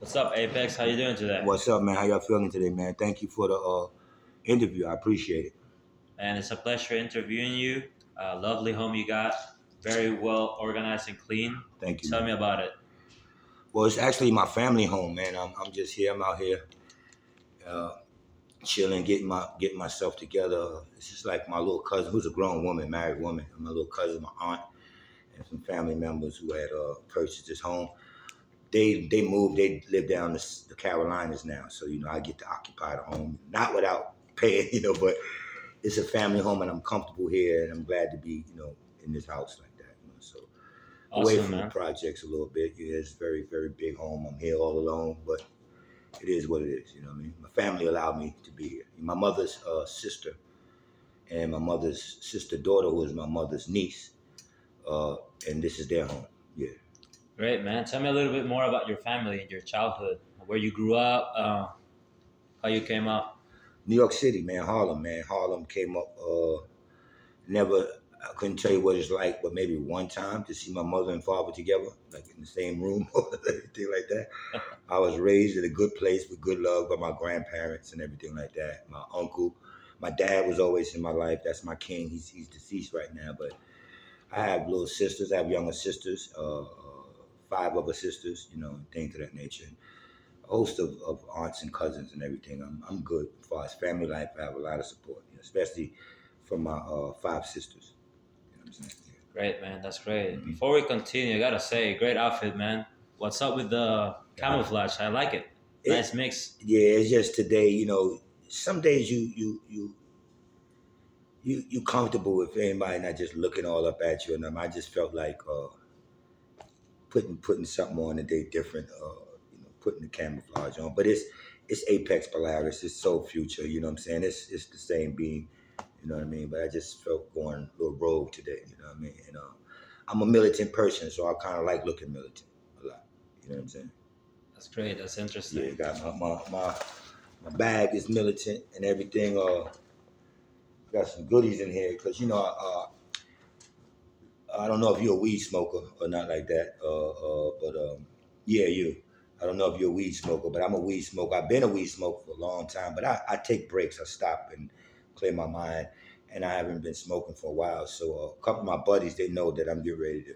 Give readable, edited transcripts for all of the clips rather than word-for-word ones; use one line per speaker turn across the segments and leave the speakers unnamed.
What's up, Apex? How you doing today?
What's up, man? How y'all feeling today, man? Thank you for the interview. I appreciate it.
And it's a pleasure interviewing you. Lovely home you got. Very well organized and clean.
Thank you,
Tell
man.
me about it.
Well, it's actually my family home, man. I'm just here. I'm out here uh, chilling, getting myself together. It's just like my little cousin, who's a grown woman, married woman. And my little cousin, my aunt, and some family members who had purchased this home. They moved. They live down the Carolinas now, so I get to occupy the home, not without paying, but it's a family home, and I'm comfortable here, and I'm glad to be, in this house like that. So away
Awesome,
from the
man.
projects a little bit. Yeah, it's a very, very big home. I'm here all alone, but it is what it is. You know what I mean? My family allowed me to be here. My mother's sister and my mother's sister daughter, who is my mother's niece, uh, and this is their home. Yeah.
Great, man. Tell me a little bit more about your family and your childhood, where you grew up, how you came up.
New York City, man. Harlem, man. Harlem came up. Never. I couldn't tell you what it's like, but maybe one time to see my mother and father together, like in the same room or anything like that. I was raised in a good place with good love by my grandparents and everything like that. My uncle, my dad was always in my life. That's my king. He's deceased right now, but I have little sisters. I have younger sisters, five other sisters, and things of that nature. A host of aunts and cousins and everything. I'm good as far as family life. I have a lot of support, especially from my five sisters. You know what I'm saying?
Great, man. That's great.
Mm-hmm.
Before we continue, I gotta say, great outfit, man. What's up with the camouflage? I like it. Nice
It
mix.
Yeah, it's just today. Some days you comfortable with anybody not just looking all up at you, and I just felt like putting something on today different. Putting the camouflage on, but it's Apex Polaris. It's Soul Future. You know what I'm saying? It's the same being. You know what I mean? But I just felt going a little rogue today. You know what I mean? And I'm a militant person, so I kind of like looking militant a lot. You know what I'm saying?
That's great. That's
Yeah,
interesting.
got my bag is militant and everything. Got some goodies in here because I don't know if you're a weed smoker or not like that. But yeah, you. I don't know if you're a weed smoker, but I'm a weed smoker. I've been a weed smoker for a long time, but I take breaks. I stop and clear my mind, and I haven't been smoking for a while. So a couple of my buddies, they know that I'm getting ready to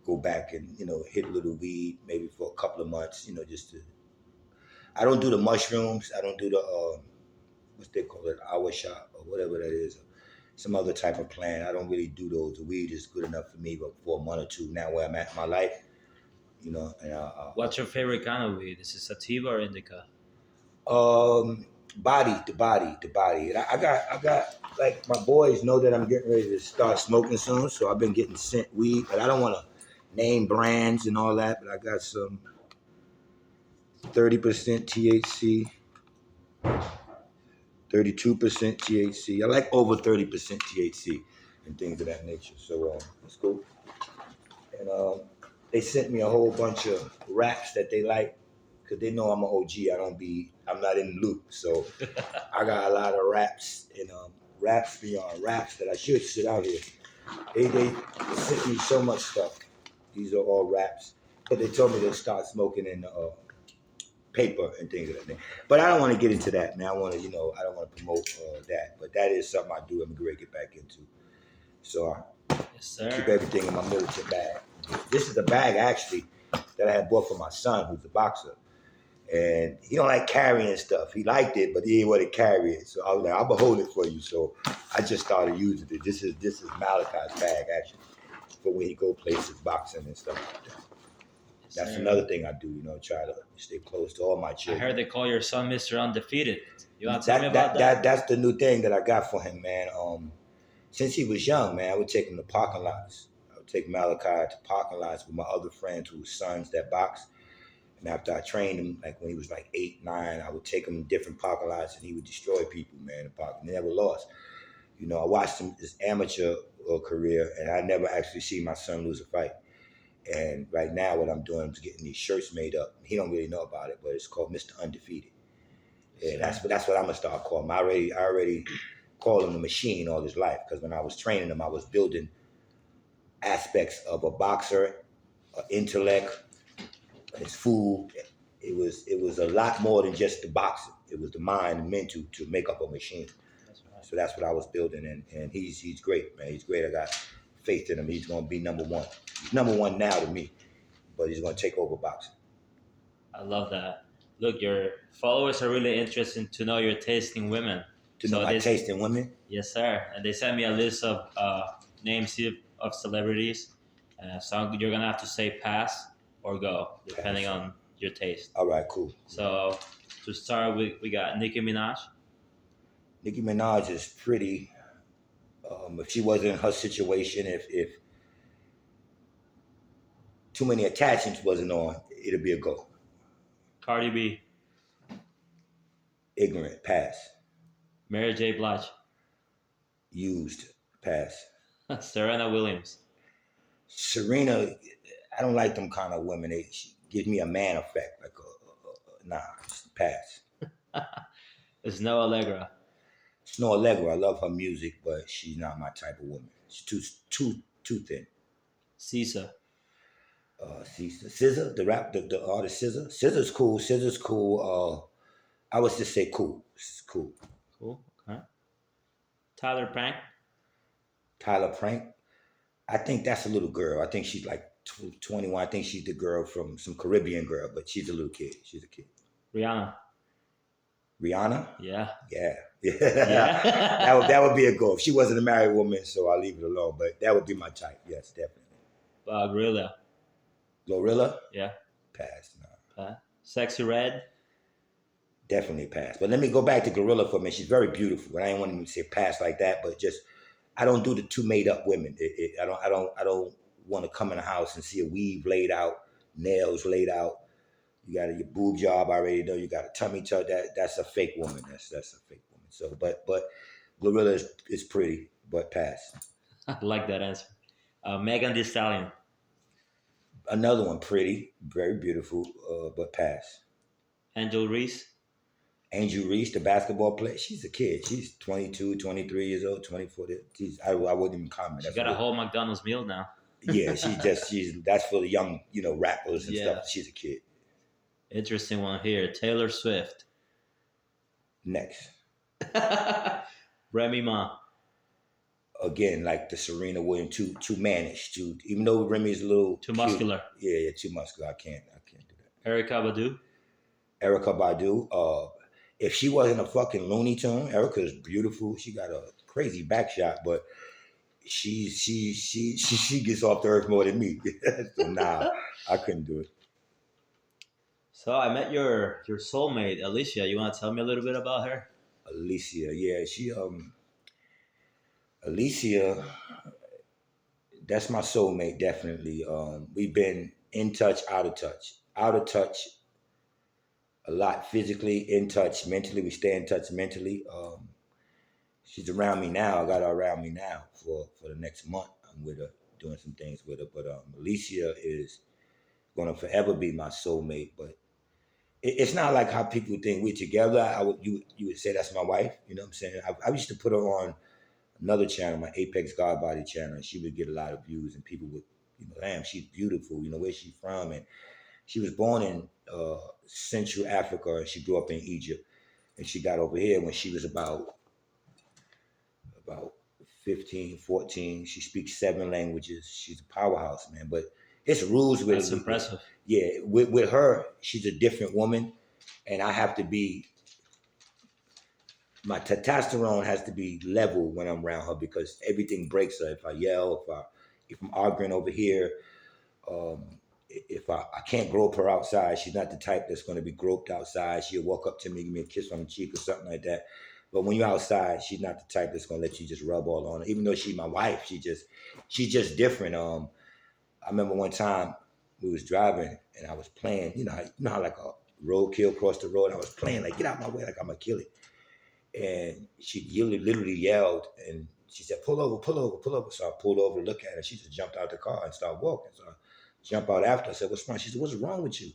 go back and hit a little weed maybe for a couple of months. Just to. I don't do the mushrooms. I don't do the what they call it, hour shot or whatever that is, some other type of plan. I don't really do those. The weed is good enough for me, but for a month or two now where I'm at in my life, and
What's your favorite kind of weed? Is it sativa or indica?
the body. And I got like my boys know that I'm getting ready to start smoking soon, so I've been getting sent weed, but I don't want to name brands and all that. But I got some 30% THC, 32% THC. I like over 30% THC and things of that nature. So it's cool. And they sent me a whole bunch of raps that they like because they know I'm an OG. I'm not in the loop. So I got a lot of raps and raps beyond raps that I should sit out here. They sent me so much stuff. These are all raps. But they told me to start smoking in paper and things of that nature. But I don't want to get into that, man. I don't want to promote that. But that is something I do. I'm going to get back into. So
Yes,
keep
sir.
everything in my military bag. This is the bag actually that I had bought for my son, who's a boxer, and he don't like carrying stuff. He liked it, but he didn't want to carry it. So I was like, "I'm gonna hold it for you." So I just started using it. This is Malachi's bag actually for when he go places boxing and stuff like that.
Yes,
That's
sir.
another thing I do. Try to stay close to all my
I
children.
heard they call your son Mr. Undefeated. You want to tell me
That
about
that
that?
that that's the new thing that I got for him, man. Since he was young, man, I would take him to parking lots. I would take Malachi to parking lots with my other friends who were sons that box. And after I trained him, like when he was like 8, 9, I would take him to different parking lots and he would destroy people, man, in the parking. He never lost. I watched him his amateur career and I never actually see my son lose a fight. And right now what I'm doing is getting these shirts made up. He don't really know about it, but it's called Mr. Undefeated.
Yes,
Yeah,
sir.
that's what I'm gonna start calling him. I already called him the machine all his life because when I was training him, I was building aspects of a boxer, intellect, his food, it was a lot more than just the boxing. It was the mind and mental to make up a machine.
That's right.
So that's what I was building, and he's great, man. He's great. I got faith in him. He's gonna be number one. He's number one now to me, but he's gonna take over boxing.
I love that. Look, your followers are really interested to know your taste in women.
To know my taste in women.
Yes, sir. And they sent me a list of names of celebrities. So you're gonna have to say pass or go, depending
Pass.
on your taste.
All right, cool.
So to start with, we got Nicki Minaj.
Nicki Minaj is pretty. If she wasn't in her situation, if too many attachments wasn't on, it'd be a go.
Cardi B.
Ignorant, pass.
Mary J. Blige.
Used, pass.
Serena Williams.
Serena, I don't like them kind of women. She gives me a man effect. Like, nah, pass.
Snow Allegra.
Snow Allegra, I love her music, but she's not my type of woman. She's too thin.
Caesar.
SZA, the artist SZA. SZA's cool. SZA's cool. I would just say cool. It's cool.
Cool. Okay. Tyler Prank.
Tyler Prank. I think that's a little girl. I think she's like 21. I think she's the girl from some Caribbean girl, but she's a little kid. She's a kid.
Rihanna.
Rihanna?
Yeah.
Yeah.
Yeah.
that would be a goal. If she wasn't a married woman, so I'll leave it alone. But that would be my type. Yes, definitely.
Gorilla.
Glorilla?
Yeah.
Pass. No.
Sexy Red.
Definitely pass. But let me go back to Gorilla for a minute. She's very beautiful. And I ain't want to say pass like that, but just I don't do the too made up women. I don't want to come in the house and see a weave laid out, nails laid out. You got your boob job already done. You got a tummy tuck. That's a fake woman. That's a fake woman. So, but Glorilla is pretty, but pass.
I like that answer. Megan Thee Stallion.
Another one, pretty, very beautiful, but pass.
Angel Reese.
Angel Reese, the basketball player. She's a kid. She's 22, 23 years old, 24. I wouldn't even comment.
She got a whole McDonald's meal now.
Yeah, that's for the young, rappers and stuff. She's a kid.
Interesting one here. Taylor Swift.
Next.
Remy Ma.
Again, like the Serena Williams, too mannish. Even though Remy's a little
too muscular.
Yeah, too muscular. I can't do that.
Erykah Badu.
Erykah Badu. If she wasn't a fucking Looney Tune, Erica's beautiful. She got a crazy back shot, but she gets off the earth more than me. So nah, I couldn't do it.
So I met your soulmate, Alicia. You want to tell me a little bit about her?
Alicia, yeah, Alicia, that's my soulmate, definitely. We've been in touch, out of touch. Out of touch a lot physically, in touch mentally. We stay in touch mentally. She's around me now. I got her around me now for the next month. I'm with her, doing some things with her. But Alicia is going to forever be my soulmate. But it's not like how people think we're together. You would say that's my wife. You know what I'm saying? I used to put her on another channel, my Apex God Body channel, and she would get a lot of views, and people would, damn, she's beautiful. Where's she from? And she was born in Central Africa, and she grew up in Egypt, and she got over here when she was about 15, 14. She speaks 7 languages. She's a powerhouse, man. But it's rules with
That's impressive.
Yeah, with her, she's a different woman, and I have to be. My testosterone has to be level when I'm around her because everything breaks her. If I yell, if I'm arguing over here, if I can't grope her outside, she's not the type that's going to be groped outside. She'll walk up to me, give me a kiss on the cheek or something like that. But when you're outside, she's not the type that's going to let you just rub all on her. Even though she's my wife, she's just different. I remember one time we was driving and I was playing. You know how like a roadkill across the road. I was playing like, get out my way, like I'm gonna kill it. And she literally yelled and she said, pull over, pull over, pull over. So I pulled over to look at her. She just jumped out the car and started walking. So I jumped out after. I said, what's wrong? She said, what's wrong with you?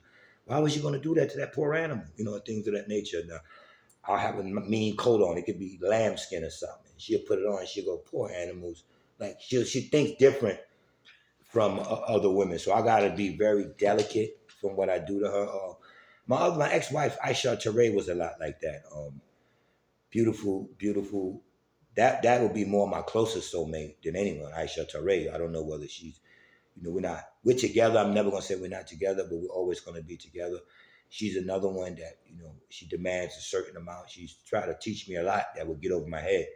Why was you going to do that to that poor animal? Things of that nature. Now, I'll have a mean coat on. It could be lambskin or something. She'll put it on and she'll go, poor animals. Like she thinks different from other women. So I got to be very delicate from what I do to her. My ex-wife Aisha Teray was a lot like that. Beautiful, beautiful. That would be more my closest soulmate than anyone. Aisha Teray. I don't know whether she's, we're together. I'm never gonna say we're not together, but we're always gonna be together. She's another one that, she demands a certain amount. She's tried to teach me a lot that would get over my head.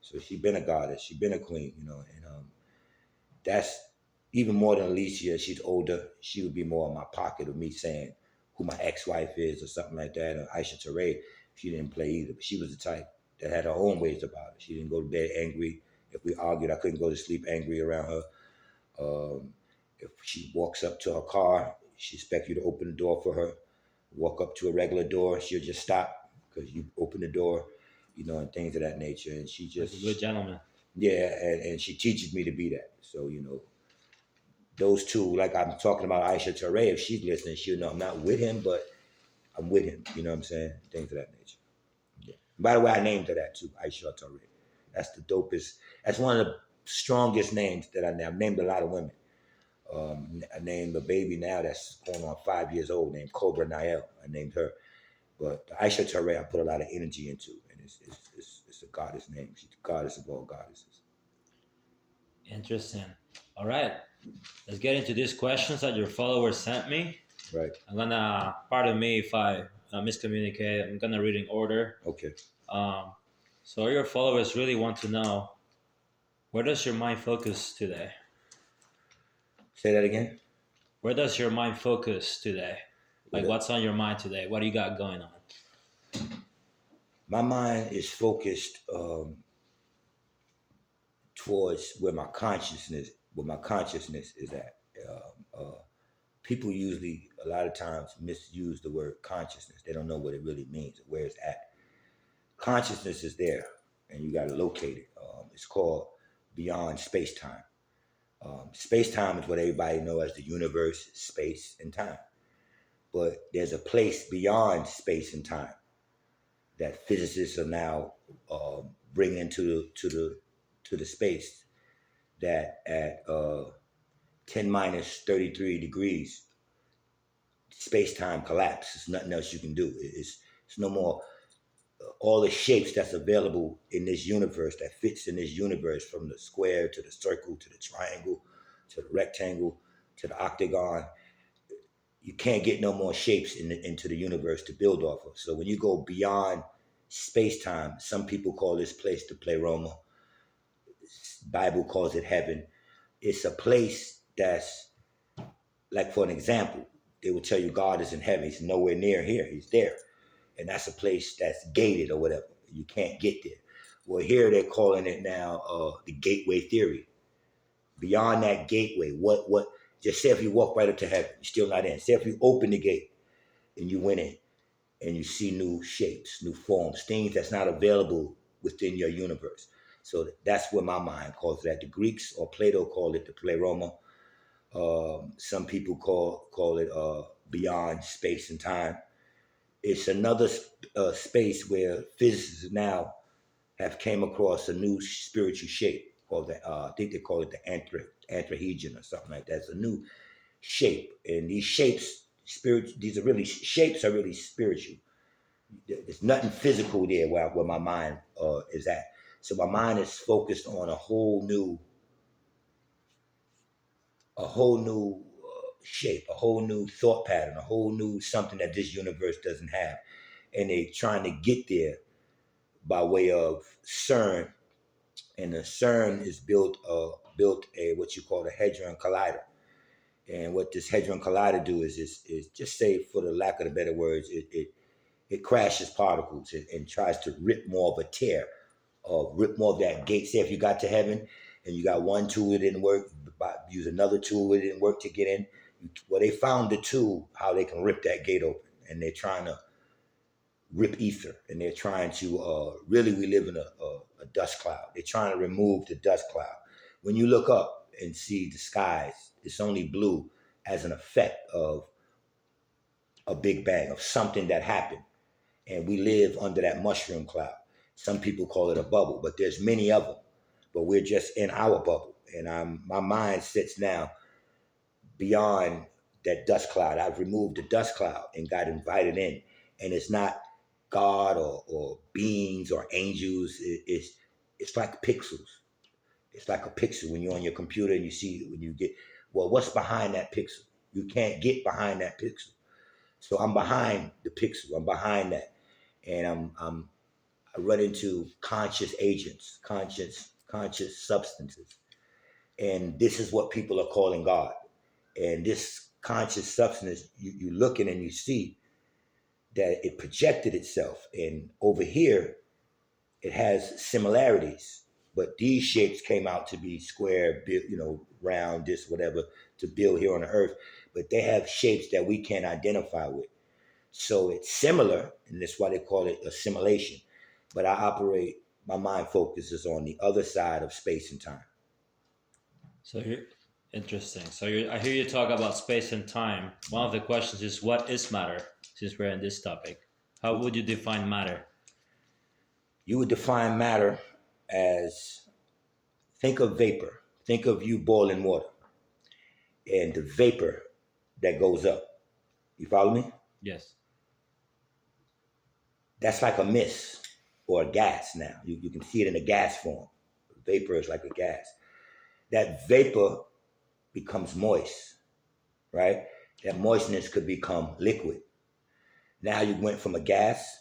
So she's been a goddess. She's been a queen, and that's even more than Alicia. She's older. She would be more in my pocket of me saying who my ex-wife is or something like that. Or Aisha Teray, she didn't play either, but she was the type that had her own ways about it. She didn't go to bed angry. If we argued, I couldn't go to sleep angry around her. If she walks up to her car, she expects you to open the door for her. Walk up to a regular door, she'll just stop because you open the door, and things of that nature. And she
Like
just,
a good gentleman.
yeah, and she teaches me to be that. So, those two, like I'm talking about Aisha Teray, if she's listening, she'll know I'm not with him, but I'm with him. You know what I'm saying? Things of that nature. Yeah. By the way, I named her that too, Aisha Teray. That's the dopest. That's one of the strongest names that I've named a lot of women. I named a baby now that's going on 5 years old named Cobra Nael. I named her. But Aisha Teray, I put a lot of energy into, and it's a goddess name. She's the goddess of all goddesses.
Interesting. All right. Let's get into these questions that your followers sent me.
Right.
I'm gonna, pardon me if I miscommunicate. I'm gonna read in order.
Okay.
So your followers really want to know, where does your mind focus today?
Say that again.
Where does your mind focus today? Like, what's on your mind today? What do you got going on?
My mind is focused towards where my consciousness is at. People usually, a lot of times, misuse the word consciousness. They don't know what it really means, or where it's at. Consciousness is there, and you got to locate it. It's called beyond space-time. Space-time is what everybody knows as the universe, space, and time. But there's a place beyond space and time that physicists are now bringing to the space, that at 10 minus 33 degrees, space-time collapse. There's nothing else you can do. It's no more. All the shapes that's available in this universe, that fits in this universe, from the square to the circle to the triangle to the rectangle to the octagon, you can't get no more shapes into the universe to build off of. So when you go beyond space-time, some people call this place the pleroma. Bible calls it heaven. It's a place that's, like, for an example, they will tell you God is in heaven. He's nowhere near here. He's there. And that's a place that's gated or whatever. You can't get there. Well, here they're calling it now the gateway theory. Beyond that gateway, what? Just say if you walk right up to heaven, you're still not in. Say if you open the gate and you went in and you see new shapes, new forms, things that's not available within your universe. So that's where my mind calls that. The Greeks or Plato called it the pleroma. Some people call it beyond space and time. It's another space where physicists now have came across a new spiritual shape called the, I think they call it the anthrohedron or something like that. It's a new shape, and these shapes, shapes are really spiritual. There's nothing physical there where my mind is at. So my mind is focused on a whole new shape, a whole new thought pattern, a whole new something that this universe doesn't have. And they trying to get there by way of CERN. And the CERN is built a what you call a hadron collider. And what this hadron collider do is just say, for the lack of the better words, it crashes particles and tries to rip more of a tear, rip more of that gate. Say if you got to heaven and you got one tool that didn't work, use another tool that didn't work to get in. Well, they found the tool how they can rip that gate open, and they're trying to rip ether, and they're trying to really, we live in a dust cloud. They're trying to remove the dust cloud. When you look up and see the skies, it's only blue as an effect of a big bang, of something that happened. And we live under that mushroom cloud. Some people call it a bubble, but there's many of them. But we're just in our bubble. And my mind sits now beyond that dust cloud. I've removed the dust cloud and got invited in. And it's not God or beings or angels. It's like pixels. It's like a pixel when you're on your computer and you see when you get, well, what's behind that pixel? You can't get behind that pixel. So I'm behind the pixel. I'm behind that, and I run into conscious agents, conscious substances, and this is what people are calling God. And this conscious substance, you looking and you see that it projected itself, and over here it has similarities, but these shapes came out to be square, round, this, whatever, to build here on the earth. But they have shapes that we can't identify with. So it's similar, and that's why they call it assimilation. But my mind focuses on the other side of space and time.
So you're interesting. So I hear you talk about space and time. One of the questions is, what is matter? Since we're in this topic, how would you define matter?
You would define matter as, think of vapor. Think of you boiling water and the vapor that goes up. You follow me?
Yes.
That's like a mist or a gas now. You can see it in a gas form. Vapor is like a gas. That vapor becomes moist, right? That moistness could become liquid. Now you went from a gas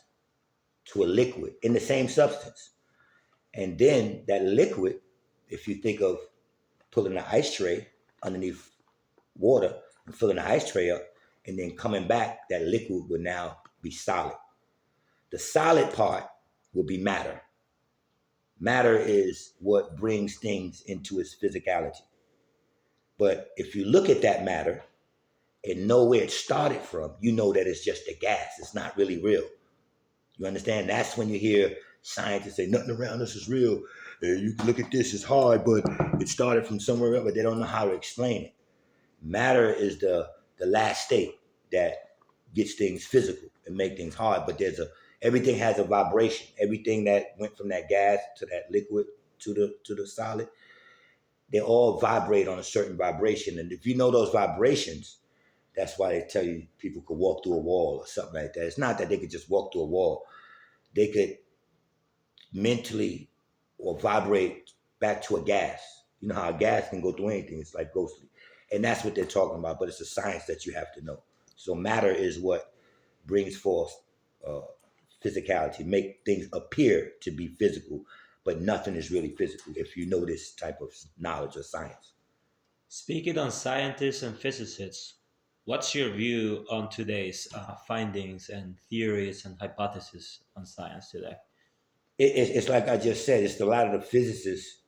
to a liquid in the same substance. And then that liquid, if you think of pulling an ice tray underneath water and filling the ice tray up and then coming back, that liquid would now be solid. The solid part will be matter. Matter is what brings things into its physicality. But if you look at that matter and know where it started from, you know that it's just a gas. It's not really real. You understand? That's when you hear scientists say nothing around us is real. You can look at this, it's hard, but it started from somewhere else, but they don't know how to explain it. Matter is the last state that gets things physical and make things hard, but everything has a vibration. Everything that went from that gas to that liquid to the solid, they all vibrate on a certain vibration. And if you know those vibrations, that's why they tell you people could walk through a wall or something like that. It's not that they could just walk through a wall. They could mentally or vibrate back to a gas. You know how a gas can go through anything. It's like ghostly. And that's what they're talking about, but it's a science that you have to know. So matter is what brings forth physicality, make things appear to be physical, but nothing is really physical if you know this type of knowledge or science.
Speaking on scientists and physicists, what's your view on today's findings and theories and hypotheses on science today?
It's like I just said, it's a lot of the physicists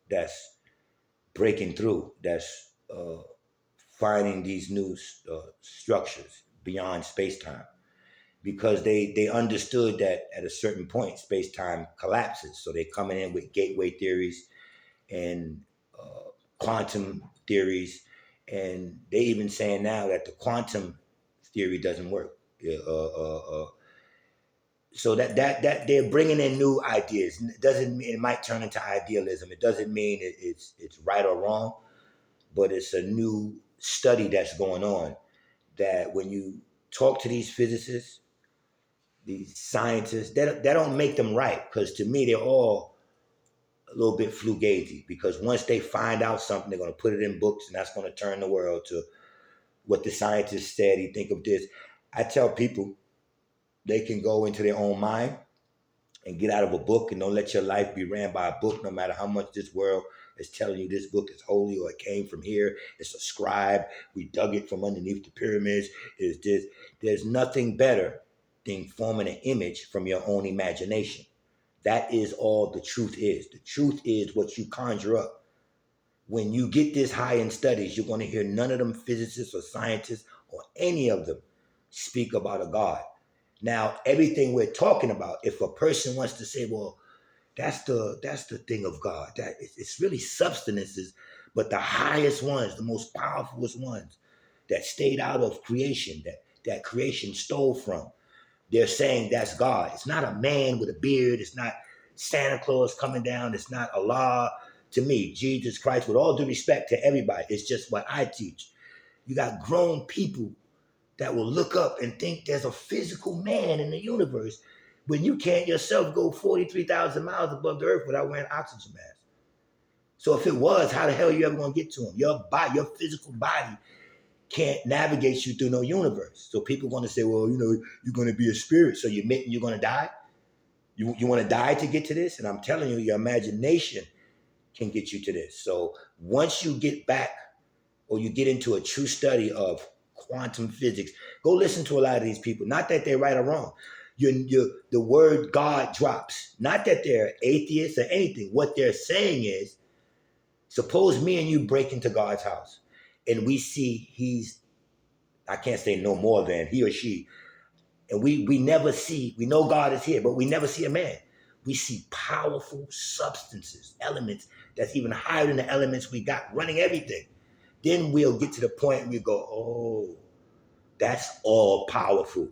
that's breaking through, that's finding these new structures beyond space-time, because they understood that at a certain point space-time collapses. So they're coming in with gateway theories and quantum theories, and they even saying now that the quantum theory doesn't work. So that they're bringing in new ideas. It doesn't mean it might turn into idealism. It doesn't mean it's right or wrong, but it's a new study that's going on. That when you talk to these physicists, these scientists, that don't make them right, because to me they're all a little bit fugazi. Because once they find out something, they're going to put it in books, and that's going to turn the world to what the scientist said. He think of this. I tell people they can go into their own mind and get out of a book, and don't let your life be ran by a book, no matter how much this world is telling you this book is holy or it came from here. It's a scribe. We dug it from underneath the pyramids. Is this? There's nothing better than forming an image from your own imagination. That is all the truth is. The truth is what you conjure up. When you get this high in studies, you're going to hear none of them physicists or scientists or any of them speak about a God. Now, everything we're talking about, if a person wants to say, well, that's the thing of God, that it's really substances, but the highest ones, the most powerful ones that stayed out of creation, that creation stole from, they're saying that's God. It's not a man with a beard. It's not Santa Claus coming down. It's not Allah. To me, Jesus Christ, with all due respect to everybody, it's just what I teach. You got grown people that will look up and think there's a physical man in the universe when you can't yourself go 43,000 miles above the earth without wearing oxygen mask. So if it was, how the hell are you ever going to get to him? Your body, your physical body can't navigate you through no universe. So people want to say, well, you're going to be a spirit, so you admit you're going to die? You want to die to get to this? And I'm telling you, your imagination can get you to this. So once you get back or you get into a true study of quantum physics, go listen to a lot of these people. Not that they're right or wrong. The word God drops. Not that they're atheists or anything. What they're saying is, suppose me and you break into God's house and we see I can't say no more than he or she, and we never see, we know God is here, but we never see a man. We see powerful substances, elements that's even higher than the elements we got running everything. Then we'll get to the point we go, oh, that's all powerful.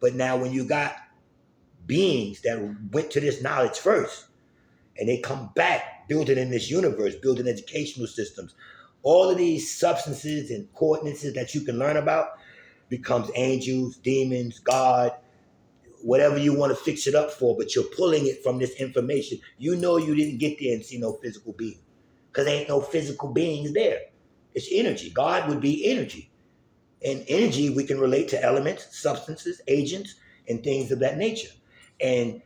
But now when you got beings that went to this knowledge first and they come back building in this universe, building educational systems, all of these substances and coordinates that you can learn about becomes angels, demons, God, whatever you want to fix it up for, but you're pulling it from this information. You know you didn't get there and see no physical being because there ain't no physical beings there. It's energy. God would be energy. And energy, we can relate to elements, substances, agents, and things of that nature. And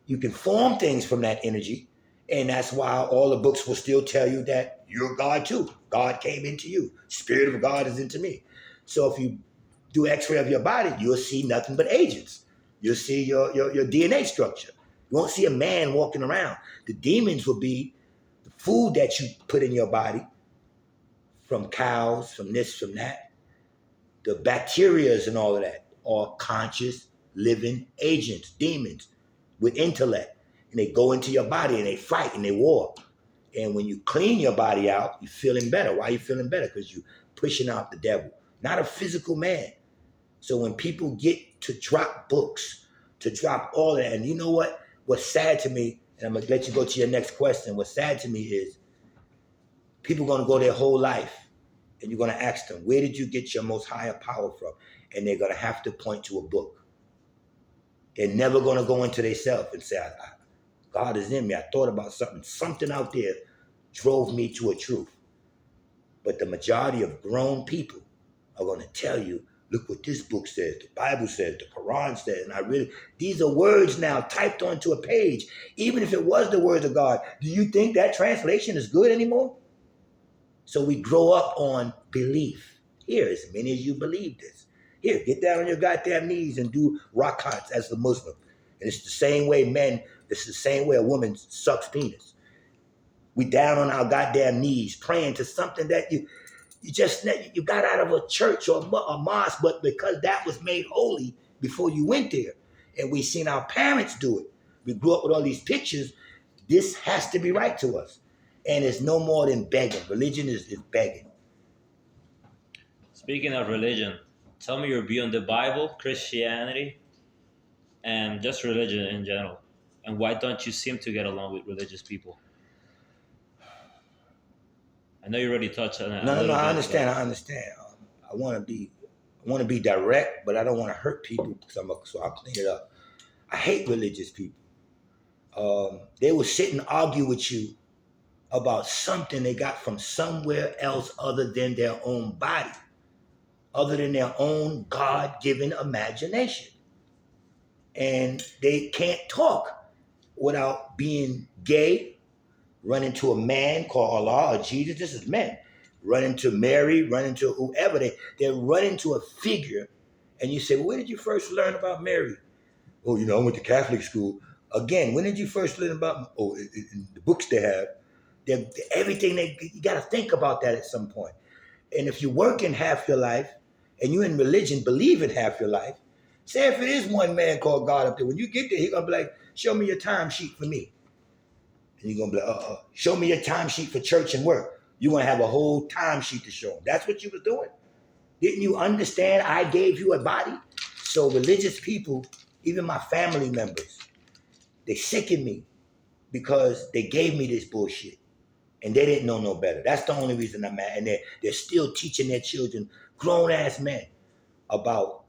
you can form things from that energy. And that's why all the books will still tell you that you're God too. God came into you. Spirit of God is into me. So if you do x-ray of your body, you'll see nothing but agents. You'll see your DNA structure. You won't see a man walking around. The demons will be the food that you put in your body from cows, from this, from that. The bacterias and all of that are conscious, living agents, demons with intellect. And they go into your body and they fight and they war. And when you clean your body out, you're feeling better. Why are you feeling better? Because you're pushing out the devil, not a physical man. So when people get to drop books, to drop all that, and you know what? What's sad to me, and I'm going to let you go to your next question. What's sad to me is people are going to go their whole life and you're going to ask them, where did you get your most higher power from? And they're going to have to point to a book. They're never going to go into themselves and say, God is in me. I thought about something. Something out there drove me to a truth. But the majority of grown people are going to tell you, look what this book says, the Bible says, the Quran says, and these are words now typed onto a page. Even if it was the words of God, do you think that translation is good anymore? So we grow up on belief. Here, as many as you believe this. Here, get down on your goddamn knees and do rakats as a Muslim. And it's the same way it's the same way a woman sucks penis. We down on our goddamn knees praying to something that you got out of a church or a mosque, but because that was made holy before you went there. And we seen our parents do it. We grew up with all these pictures. This has to be right to us. And it's no more than begging. Religion is begging.
Speaking of religion, tell me your view on the Bible, Christianity, and just religion in general. And why don't you seem to get along with religious people? I know you already touched on it.
No, I understand. I want to be direct, but I don't want to hurt people, so I'll clean it up. I hate religious people. They will sit and argue with you about something they got from somewhere else other than their own body, other than their own God-given imagination. And they can't talk without being gay, run into a man called Allah or Jesus. This is men. Run into Mary, run into whoever. They run into a figure. And you say, well, where did you first learn about Mary? Oh, I went to Catholic school. Again, when did you first learn about, in the books they have, everything, you got to think about that at some point. And if you're working half your life and you're in religion, believing half your life, say if it is one man called God up there, when you get there, he's going to be like, show me your timesheet for me. And you're going to be like, show me your timesheet for church and work. You're going to have a whole timesheet to show him. That's what you was doing. Didn't you understand I gave you a body? So religious people, even my family members, they sicken me because they gave me this bullshit and they didn't know no better. That's the only reason I'm mad. And they're still teaching their children grown ass men about,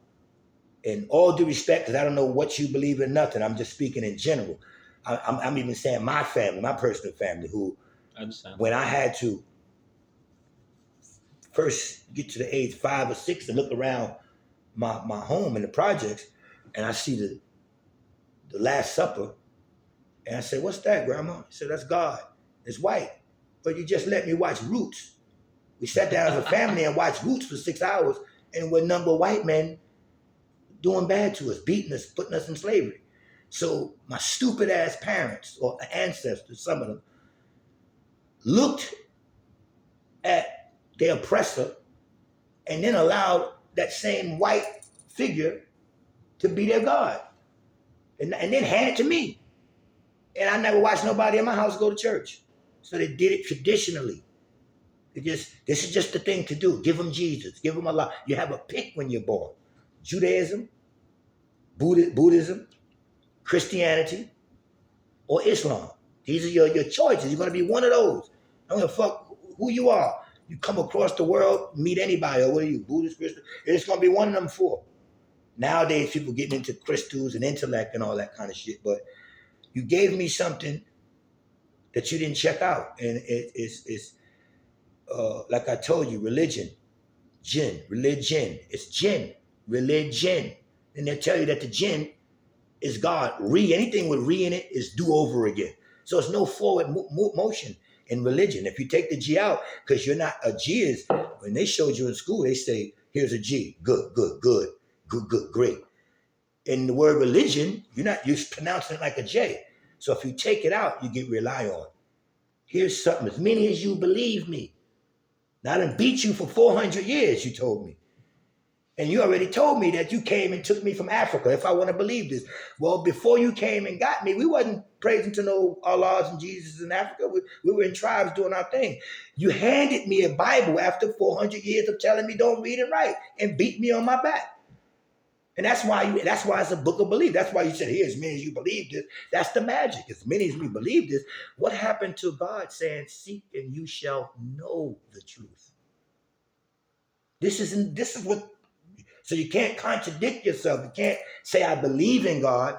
in all due respect, because I don't know what you believe in, nothing. I'm just speaking in general. I'm even saying my family, my personal family, who,
I understand.
when I had to first get to the age 5 or 6 and look around my home in the projects, and I see the Last Supper, and I said, "What's that, Grandma?" She said, "That's God. It's white, but you just let me watch Roots." We sat down as a family and watched Roots for 6 hours, and we're number white men doing bad to us, beating us, putting us in slavery. So my stupid ass parents or ancestors, some of them, looked at their oppressor and then allowed that same white figure to be their God. And then hand it to me. And I never watched nobody in my house go to church. So they did it traditionally. This is just the thing to do. Give them Jesus. Give them Allah. You have a pick when you're born. Judaism, Buddhism, Christianity, or Islam. These are your choices. You're going to be one of those. I don't give a fuck who you are. You come across the world, meet anybody, or what are you, Buddhist, Christian? It's going to be one of them four. Nowadays, people getting into crystals and intellect and all that kind of shit. But you gave me something that you didn't check out. And it's like I told you, religion, jinn, religion. It's jinn, religion. And they'll tell you that the jinn is God. Anything with re in it is do over again. So it's no forward motion in religion. If you take the G out, because you're not, a G is, when they showed you in school, they say, here's a G, good, good, good, good, good, great. In the word religion, you're pronouncing it like a J. So if you take it out, you get rely on. Here's something, as many as you believe me. Now I done beat you for 400 years, you told me. And you already told me that you came and took me from Africa, if I want to believe this. Well, before you came and got me, we wasn't praising to no Allahs and Jesus in Africa. We were in tribes doing our thing. You handed me a Bible after 400 years of telling me don't read and write and beat me on my back. And that's why it's a book of belief. That's why you said, here, as many as you believe this. That's the magic. As many as we believe this. What happened to God saying, seek and you shall know the truth? This is what. So you can't contradict yourself. You can't say, I believe in God.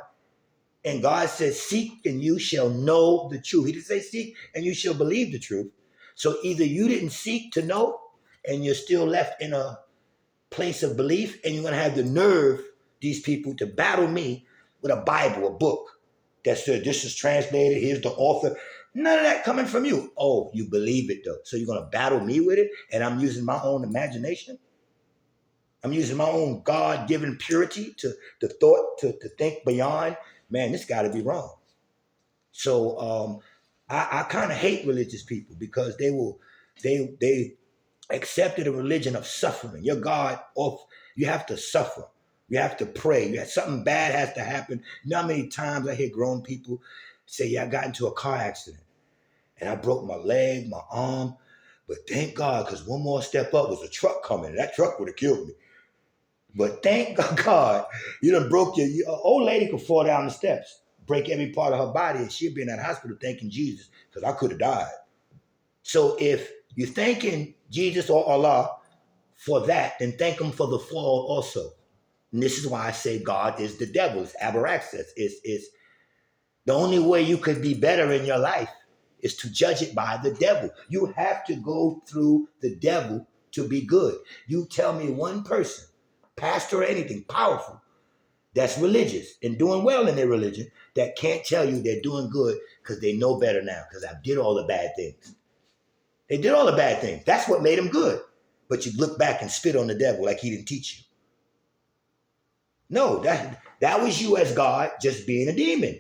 And God says, seek and you shall know the truth. He didn't say seek and you shall believe the truth. So either you didn't seek to know and you're still left in a place of belief, and you're going to have the nerve, these people, to battle me with a Bible, a book that said this is translated, here's the author. None of that coming from you. Oh, you believe it though. So you're going to battle me with it, and I'm using my own imagination? I'm using my own God-given purity to the thought to think beyond. Man, this got to be wrong. So I kind of hate religious people because they accepted a religion of suffering. Your God, you have to suffer. You have to pray. Something bad has to happen. You know how many times I hear grown people say, yeah, I got into a car accident and I broke my leg, my arm, but thank God, because one more step up was a truck coming. And that truck would have killed me. But thank God, you done broke your old lady could fall down the steps, break every part of her body, and she'd be in that hospital thanking Jesus, because I could have died. So if you're thanking Jesus or Allah for that, then thank him for the fall also. And this is why I say God is the devil. It's Abraxas. It's the only way you could be better in your life is to judge it by the devil. You have to go through the devil to be good. You tell me one person, pastor or anything, powerful, that's religious and doing well in their religion, that can't tell you they're doing good because they know better now, because I did all the bad things. They did all the bad things. That's what made them good. But you look back and spit on the devil like he didn't teach you. No, that was you as God just being a demon.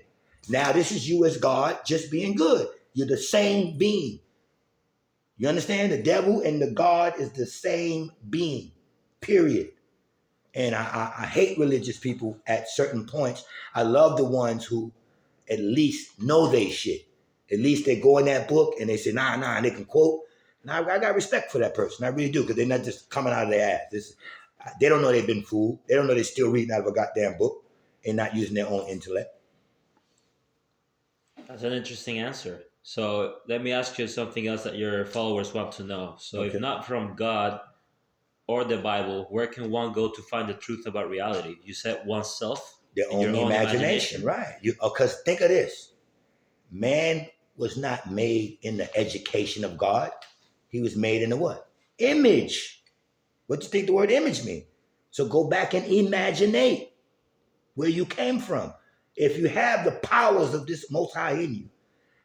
Now this is you as God just being good. You're the same being. You understand? The devil and the God is the same being, period. And I hate religious people at certain points. I love the ones who at least know they shit. At least they go in that book and they say, nah, and they can quote. And I got respect for that person. I really do, because they're not just coming out of their ass. They don't know they've been fooled. They don't know they're still reading out of a goddamn book and not using their own intellect.
That's an interesting answer. So let me ask you something else that your followers want to know. So
Okay.
if not from God, or the Bible, where can one go to find the truth about reality? You said oneself
Their
in your
own
own
imagination, right? Because think of this: man was not made in the education of God. He was made in the what? Image. What do you think the word image mean? So go back and imaginate where you came from. If you have the powers of this Most High in you,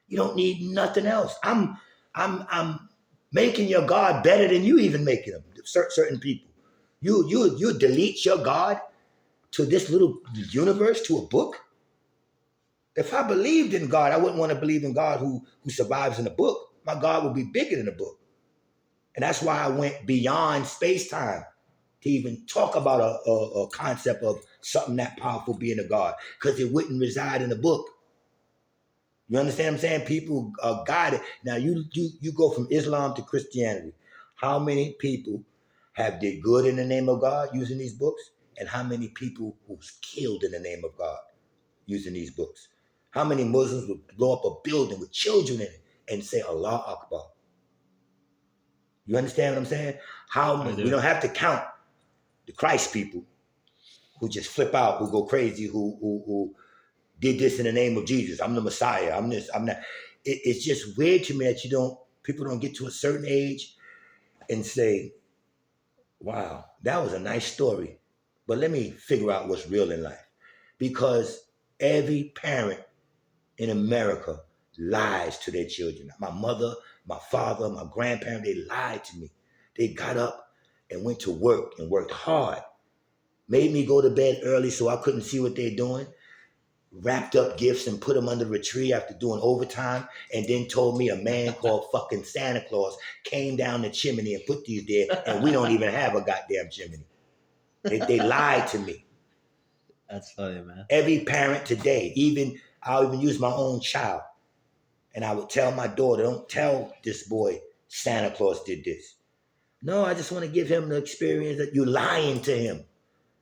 you don't need nothing else. I'm making your God better than you even making them. Certain people, you delete your God to this little universe, to a book. If I believed in God, I wouldn't want to believe in God who survives in a book. My God would be bigger than a book. And that's why I went beyond space-time to even talk about a concept of something that powerful being a God, because it wouldn't reside in a book. You understand what I'm saying? People are guided. Now you go from Islam to Christianity. How many people have did good in the name of God using these books? And how many people who's killed in the name of God using these books? How many Muslims would blow up a building with children in it and say Allah Akbar? You understand what I'm saying? We don't have to count the Christ people who just flip out, who go crazy, who did this in the name of Jesus. I'm the Messiah. I'm this. I'm that. It's just weird to me that people don't get to a certain age and say, "Wow, that was a nice story," but let me figure out what's real in life. Because every parent in America lies to their children. My mother, my father, my grandparent, they lied to me. They got up and went to work and worked hard, made me go to bed early so I couldn't see what they're doing, wrapped up gifts and put them under a tree after doing overtime, and then told me a man called fucking Santa Claus came down the chimney and put these there, and we don't even have a goddamn chimney. They lied to me.
That's funny, man.
Every parent today, I'll even use my own child, and I would tell my daughter, don't tell this boy Santa Claus did this. No, I just want to give him the experience that you're lying to him.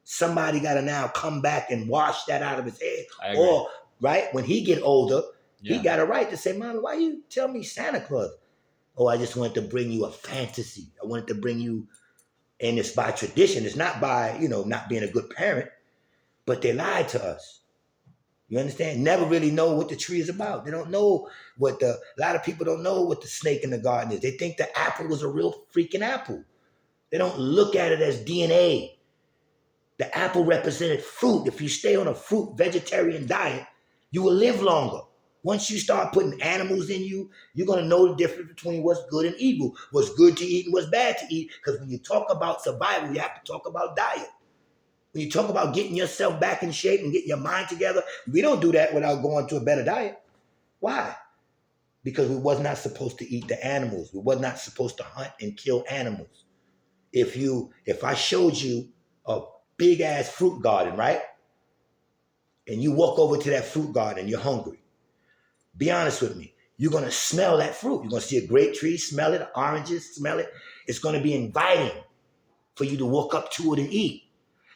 Somebody got to now come back and wash that out of his head. Or, right, when he get older, he got a right to say, Mommy, why you tell me Santa Claus? Oh, I just wanted to bring you a fantasy. I wanted to bring you, and it's by tradition. It's not by, not being a good parent, but they lied to us. You understand? Never really know what the tree is about. They don't know a lot of people don't know what the snake in the garden is. They think the apple was a real freaking apple. They don't look at it as DNA. The apple represented fruit. If you stay on a fruit vegetarian diet, you will live longer. Once you start putting animals in you, you're going to know the difference between what's good and evil, what's good to eat and what's bad to eat. Because when you talk about survival, you have to talk about diet. When you talk about getting yourself back in shape and getting your mind together, we don't do that without going to a better diet. Why? Because we was not supposed to eat the animals. We was not supposed to hunt and kill animals. If I showed you a big ass fruit garden, right? And you walk over to that fruit garden, you're hungry. Be honest with me. You're going to smell that fruit. You're going to see a grape tree, smell it, oranges, smell it. It's going to be inviting for you to walk up to it and eat.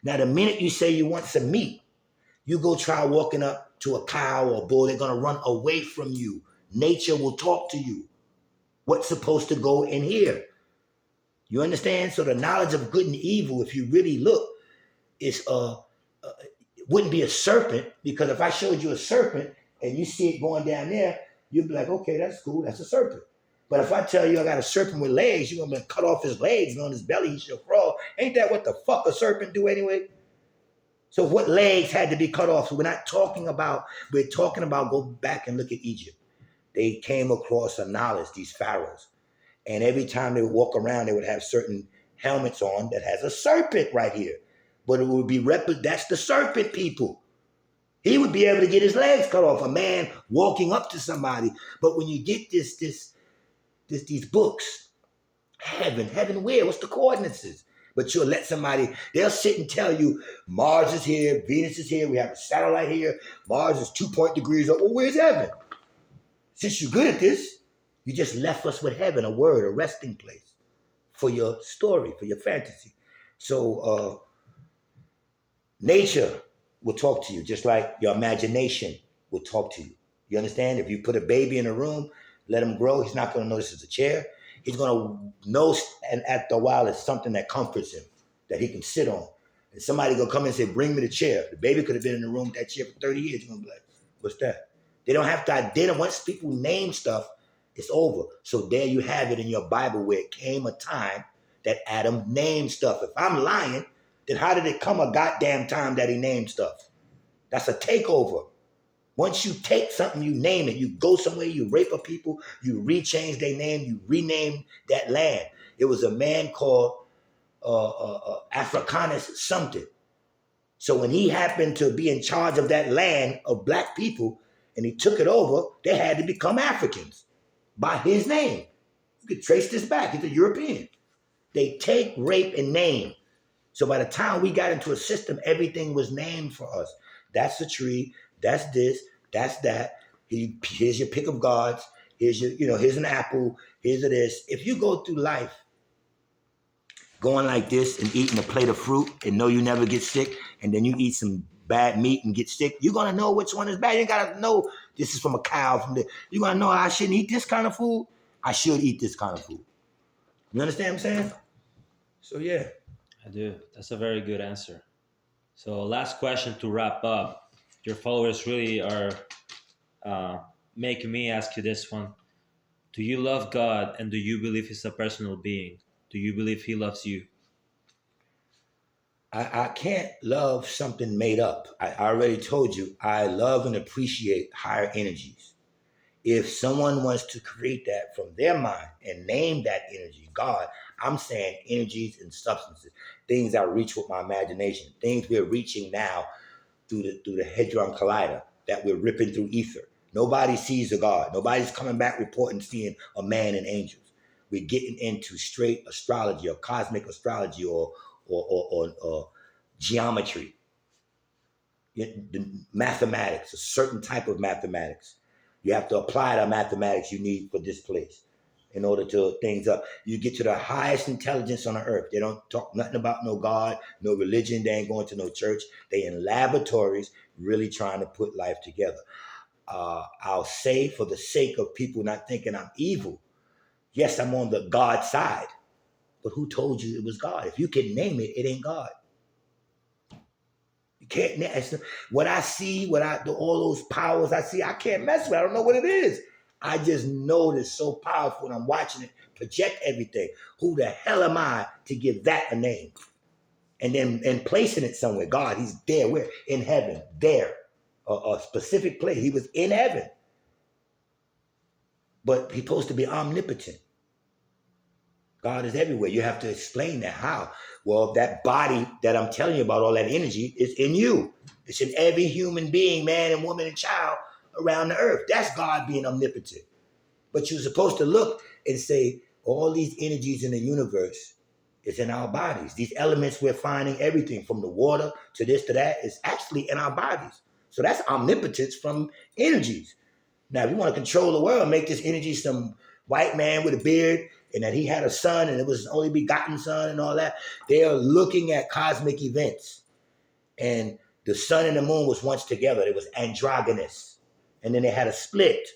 Now, the minute you say you want some meat, you go try walking up to a cow or a bull, they're going to run away from you. Nature will talk to you. What's supposed to go in here? You understand? So the knowledge of good and evil, if you really look, is it wouldn't be a serpent, because if I showed you a serpent and you see it going down there, you'd be like, okay, that's cool, that's a serpent. But if I tell you I got a serpent with legs, you're going to cut off his legs and on his belly he shall crawl. Ain't that what the fuck a serpent do anyway? So what legs had to be cut off? So we're talking about go back and look at Egypt. They came across a knowledge, these pharaohs. And every time they would walk around, they would have certain helmets on that has a serpent right here. But it would be, that's the serpent people. He would be able to get his legs cut off, a man walking up to somebody. But when you get these books, heaven where? What's the coordinates? But you'll let somebody, they'll sit and tell you, Mars is here, Venus is here, we have a satellite here, Mars is 2 degrees up. Well, where's heaven? Since you're good at this, you just left us with heaven, a word, a resting place for your story, for your fantasy. So nature will talk to you, just like your imagination will talk to you. You understand? If you put a baby in a room, let him grow, he's not going to know this is a chair. He's gonna know, and after a while, it's something that comforts him, that he can sit on. And somebody gonna come and say, "Bring me the chair." The baby could have been in the room with that chair for 30 years. You're gonna be like, "What's that?" They don't have to identify. Once people name stuff, it's over. So there you have it in your Bible where it came a time that Adam named stuff. If I'm lying, then how did it come a goddamn time that he named stuff? That's a takeover. Once you take something, you name it. You go somewhere, you rape a people, you rechange their name, you rename that land. It was a man called Africanus something. So when he happened to be in charge of that land of black people and he took it over, they had to become Africans by his name. You could trace this back. He's a European. They take, rape, and name. So by the time we got into a system, everything was named for us. That's the tree. That's this. That's that. Here's your pick of gods. Here's your, here's an apple. Here's a this. If you go through life going like this and eating a plate of fruit and know you never get sick, and then you eat some bad meat and get sick, you're gonna know which one is bad. You gotta know this is from a cow. You're gonna know I shouldn't eat this kind of food. I should eat this kind of food. You understand what I'm saying? So yeah.
I do. That's a very good answer. So last question to wrap up. Your followers really are making me ask you this one. Do you love God, and do you believe he's a personal being? Do you believe he loves you?
I can't love something made up. I already told you, I love and appreciate higher energies. If someone wants to create that from their mind and name that energy God, I'm saying energies and substances, things I reach with my imagination, things we're reaching now through the Hadron Collider, that we're ripping through ether. Nobody sees a God. Nobody's coming back reporting seeing a man and angels. We're getting into straight astrology or cosmic astrology or geometry, the mathematics, a certain type of mathematics. You have to apply the mathematics you need for this place in order to things up. You get to the highest intelligence on the earth. They don't talk nothing about no God, no religion. They ain't going to no church. They in laboratories really trying to put life together. I'll say, for the sake of people not thinking I'm evil, yes, I'm on the God side. But who told you it was God? If you can name it, it ain't God. You can't. What I see, all those powers I see, I can't mess with. I don't know what it is. I just know it's so powerful, and I'm watching it project everything. Who the hell am I to give that a name? And then placing it somewhere. God, he's there. We're in heaven. There, a specific place. He was in heaven, but he's supposed to be omnipotent. God is everywhere. You have to explain that. How? Well, that body that I'm telling you about, all that energy, is in you. It's in every human being, man and woman and child around the earth. That's God being omnipotent. But you're supposed to look and say, all these energies in the universe is in our bodies. These elements we're finding, everything from the water to this to that, is actually in our bodies. So that's omnipotence from energies. Now, if you want to control the world, make this energy some white man with a beard, and that he had a son and it was his only begotten son and all that. They are looking at cosmic events. And the sun and the moon was once together. It was androgynous. And then they had a split.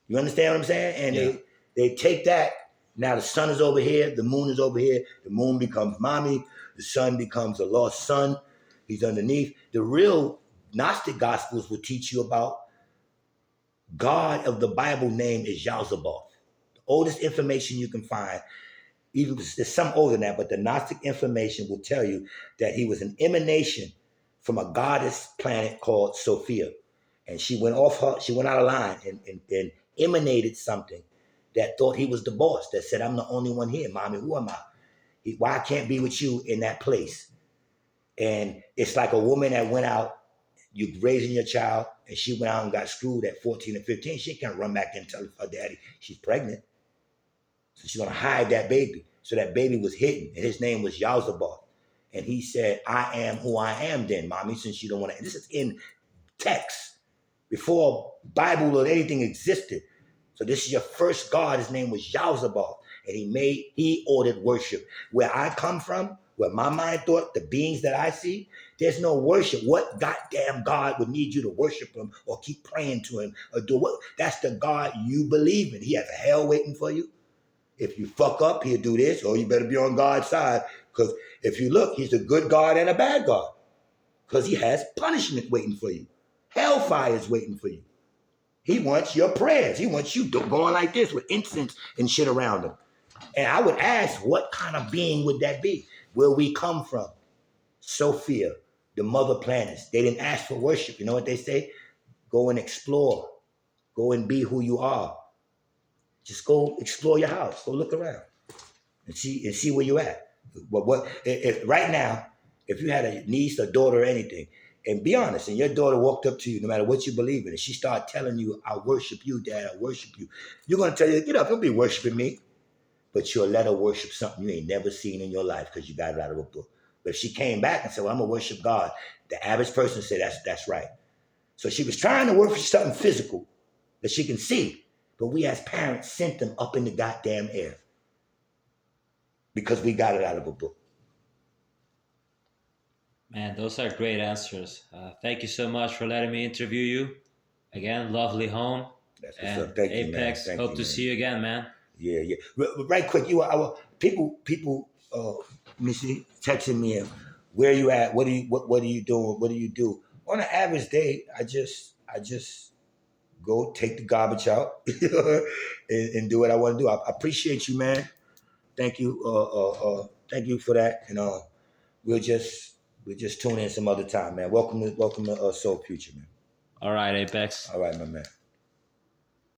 You understand what I'm saying? And
Yeah.
they take that. Now the sun is over here. The moon is over here. The moon becomes mommy. The sun becomes a lost son. He's underneath. The real Gnostic Gospels will teach you about God of the Bible name is Yalzabaoth. Oldest information you can find, even there's some older than that, but the Gnostic information will tell you that he was an emanation from a goddess planet called Sophia. And she went out of line and emanated something that thought he was the boss, that said, I'm the only one here, mommy, who am I? Why I can't be with you in that place? And it's like a woman that went out, you raising your child, and she went out and got screwed at 14 or 15. She can't run back and tell her daddy she's pregnant. So she's going to hide that baby. So that baby was hidden, and his name was Yalzabaoth. And he said, I am who I am then, mommy, since you don't want to. And this is in text, before Bible or anything existed. So this is your first God. His name was Yalzabaoth. And he ordered worship. Where I come from, where my mind thought, the beings that I see, there's no worship. What goddamn God would need you to worship him or keep praying to him or do what? That's the God you believe in. He has a hell waiting for you. If you fuck up, he'll do this, or you better be on God's side. Because if you look, he's a good God and a bad God. Because he has punishment waiting for you. Hellfire is waiting for you. He wants your prayers. He wants you going like this with incense and shit around him. And I would ask, what kind of being would that be? Where we come from? Sophia, the mother planets. They didn't ask for worship. You know what they say? Go and explore. Go and be who you are. Just go explore your house. Go look around and see where you're at. What if right now, if you had a niece, a daughter, or anything, and be honest, and your daughter walked up to you, no matter what you believe in, and she started telling you, I worship you, Dad, I worship you, you're going to tell you, get up, don't be worshiping me. But you'll let her worship something you ain't never seen in your life because you got it out of a book. But if she came back and said, well, I'm going to worship God, the average person said, that's right. So she was trying to worship something physical that she can see. But we as parents sent them up in the goddamn air because we got it out of a book.
Man, those are great answers. Thank you so much for letting me interview you. Again, lovely home.
That's what's
And
up. Thank you, man.
Apex,
Thank
hope
you,
to
man.
see you again, man.
Yeah. Right quick, people let me see, texting me, where you at? What are you doing? What do you do? On an average day, I just go take the garbage out and do what I want to do. I appreciate you, man. Thank you. Thank you for that. And we'll just tune in some other time, man. Welcome to Soul Future, man.
All right, Apex.
All right, my man.